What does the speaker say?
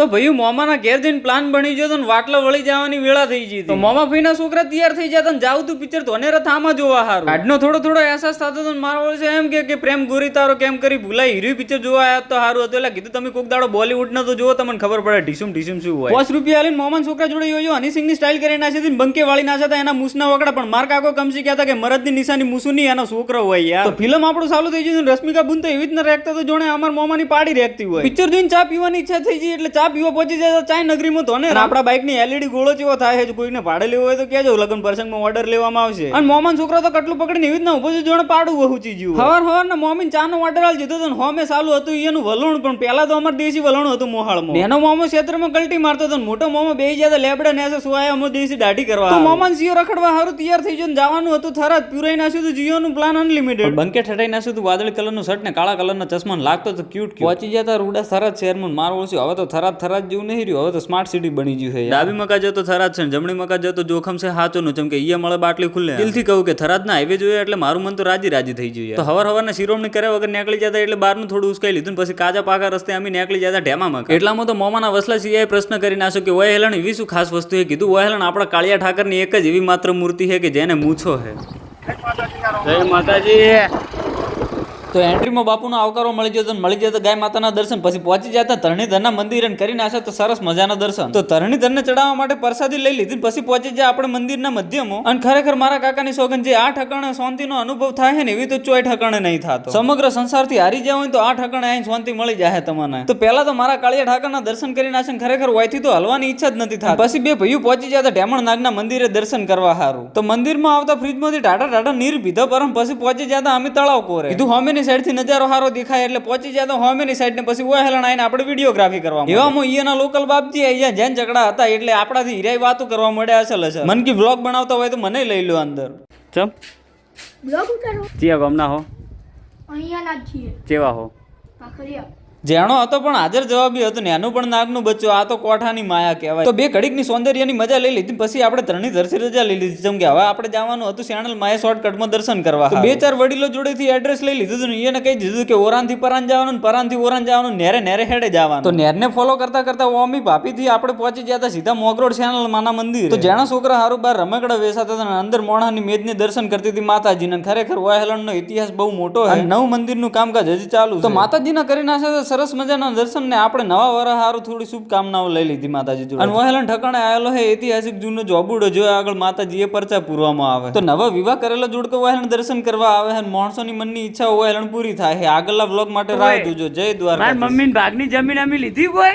તો ભાઈ મોમાના ઘેર જઈને પ્લાન બની ગયો તો વાટલો વળી જવાની વેળા થઈ ગઈ તો મોમા ભાઈના છોકરા તૈયાર થઈ જતા ને જાવ તું પિક્ચર ધોને થામાં જોવા હારું આજનો થોડો અહેસાસ થતો તો મારો છે એમ કે પ્રેમ ગોરી તારો કેમ કરી ભૂલાઈ હીરો પિક્ચર જોવા આવ્યા તો હારું હતું એટલે કીધું તમે કોક દાડો બોલીવુડ નો તો જોવો તમને ખબર પડે ઢીસુમ શું હોય 5 રૂપિયા આલીને મોમાન છોકરા જોડે યોયો હની સિંહ ની સ્ટાઇલ કરી નાખી હતી બંકે વાળી નાખ્યા એના મૂસના વકડા પણ માર કાકો કમસી કહેતા કે મરદની નિશાની મૂસુ ની એનો છોકરો હોય યાર તો ફિલ્મ આપણું ચાલુ થઈ ગયું રશ્મિકા બુન તો એવી જ ન રેખતા તો જોણે અમાર મોમાની પાડી રેખતી હોય પિક્ચર જોઈને ચા પીવાની ઈચ્છા થઈ ગઈ એટલે ચા પીવા પહોંચી જાય તો ચાય નગરીમાં ધોને આપણા બાઇક ની એલઈડી ગોળો જેવો થાય છે કોઈને ભાડે લેવો હોય તો કહેજો લગન પ્રસંગમાં ઓર્ડર લેવામાં આવશે અને મોમાન છોકરા તો કટલું પકડીને એવી જ ના ઉભો જોણે પાડું વહુચી ગયું હવાર ને મોમીન ચા નો ઓર્ડર આલ દીધો તો હોમે ચાલુ હતું એનું વલણ પણ પહેલા તો અમાર દેશી વલણ હતું મોહાળમાં એનો મોમો ક્ષેત્રમાં કલ્ટી મારતો હતો મોટો મોમો બેહી જાય લેબડા ને સુવાય અમો દેશી દાઢી કરવા તો મોમાન સિયો રખડવા હારું તૈયાર થઈ ગયો જવાનું હતું થરાદ પ્યુરાઈ નાખ્યું તો જીઓ નું પ્લાન અનલિમિટેડ બંકે ઠટાઈ નાખ્યું તો વાદળી કલર નું શર્ટ ને કાળા કલર નો ચશ્મા લાગતો તો ક્યુટ પહોંચી જતા રૂડા થરાદ શહેરમાં માર ઓળખ્યું હવે તો થરાદ જેવું નહીં રહ્યું હવે તો સ્માર્ટ સિટી બની ગયું છે ડાબી મકા જો તો થરાદ છે જમણી મકા જો તો જોખમ છે હાચો નું ચમ કે ઈએ મળે બાટલી ખુલ્લે દિલથી કહું કે થરાદ ના હાઈવે જોઈએ એટલે મારું મન તો રાજી થઈ ગયું તો હવાર શિરોમણી કર્યા વગર નીકળી જતા એટલે બહારનું થોડું ઉસકાઈ લીધું પછી કાચા પાકા રસ્તે અમે નીકળી જતા ઢેમામાં એટલામાં તો મોમાના વસલા સિવાય પ્રશ્ન કરી નાખ્યો કે ઓય હેલણ એવી શું ખાસ વસ્તુ છે કીધું ઓય હેલણ આપણા કાળિયા ઠાકરની એક જ એવી માત્ર મૂર્તિ છે કે જેને મૂછો છે જય માતાજી તો એન્ટ્રીમાં બાપુનો આવકારો મળી જતો ગાય માતાના દર્શન પછી પહોંચી જતા ધરણીધરના મંદિર કરીને આશે તો સરસ મજાના દર્શન તો ધરણીધરને ચડાવવા માટે પ્રસાદી લઈ લીધી પછી પહોંચી જાય આપણે મંદિરના મધ્યમાં અને ખરેખર મારા કાકાની સોગન જે આ ઠકાણે શાંતિનો અનુભવ થાય ને એવી તો ચોય ઠકાણે નહીં થતો સમગ્ર સંસારથી હારી જાય હોય તો આ ઠકાણે અહીં શાંતિ મળી જાય તમને તો પહેલા તો મારા કાળિયા ઠાકરના દર્શન કરીને આશે ખરેખર હોયથી તો હલવાની ઈચ્છા જ નથી થતી પછી બે ભાઈઓ પહોંચી જતા ઢેમણ નાગના મંદિરે દર્શન કરવા હારું તો મંદિરમાં આવતા ફ્રીજમાંથી ટાટા નીર પીધા પરમ પછી પહોંચી જતા અમે તળાવ કોરે કીધું હોમેની સાઈડ થી નજારો સારો દેખાય એટલે પહોંચી જાય તો હોમેની સાઈડ ને પછી ઓય હેલણ આવીને આપણે વિડીયોગ્રાફી કરવા એવામાં ઈયાના લોકલ બાપજી અહીંયા જેન ઝઘડા હતા એટલે આપણાથી હીરાઈ વાતો કરવા મળ્યા અસલ હશે મન કી વ્લોગ બનાવતા હોય તો મને લઈ લો અંદર ચમ વ્લોગ ઉતારો ચિયા ગમના હો અહીંયા ના છીએ કેવા હો પાખરિયા જેણો હતો પણ હાજર જવાબી હતો ને એનું પણ નાગનું બચ્ચું આ તો કોઠાની માયા કહેવાય તો બે ઘડીકની સૌંદર્યની મજા લઈ લીધી પછી આપણે ધરણી ધરસી રજા લઈ લીધી જેમ કે હવે આપણે જવાનું હતું શ્યાણલ માયા શોર્ટકટમાં દર્શન કરવા બે ચાર વડીલો જોડેથી એડ્રેસ લઈ લીધું હતું એને કહી દીધું કે ઓરાનથી પરાન જવાનું પરાનથી ઓરાન જવાનું નેરે હેડે જવાનું તો નેરને ફોલો કરતા ઓમી ભાપીથી આપણે પહોંચી ગયા સીધા મોગરોડ શ્યાણલ માના મંદિર તો જેણા છોકરા હારું બાર રમકડા વેસાતા હતા અંદર મોણાની મેદને દર્શન કરતી હતી માતાજીને ખરેખર ઓહેલણનો ઇતિહાસ બહુ મોટો છે નવ મંદિરનું કામકાજ હજી ચાલુ તો માતાજીના કરી નાખે સરસ મજાના દર્શન ને આપણે નવા વર્ષ સારું થોડી શુભકામનાઓ લઈ લીધી માતાજી જોડે અને વહેલણ ઠકાણે આવેલો હે ઐતિહાસિક જૂનો જોબુડો જો આગળ માતાજી એ પરચા પૂરવામાં આવે તો નવા વિવાહ કરેલો જોડકો વહેલણ દર્શન કરવા આવે અને માણસોની મનની ઈચ્છા વહેલણ પૂરી થાય આગળના વ્લોગ માટે રાહ જોજો જય દ્વારકા મારી મમ્મી ભાગની જમીન અમે લીધી કોઈ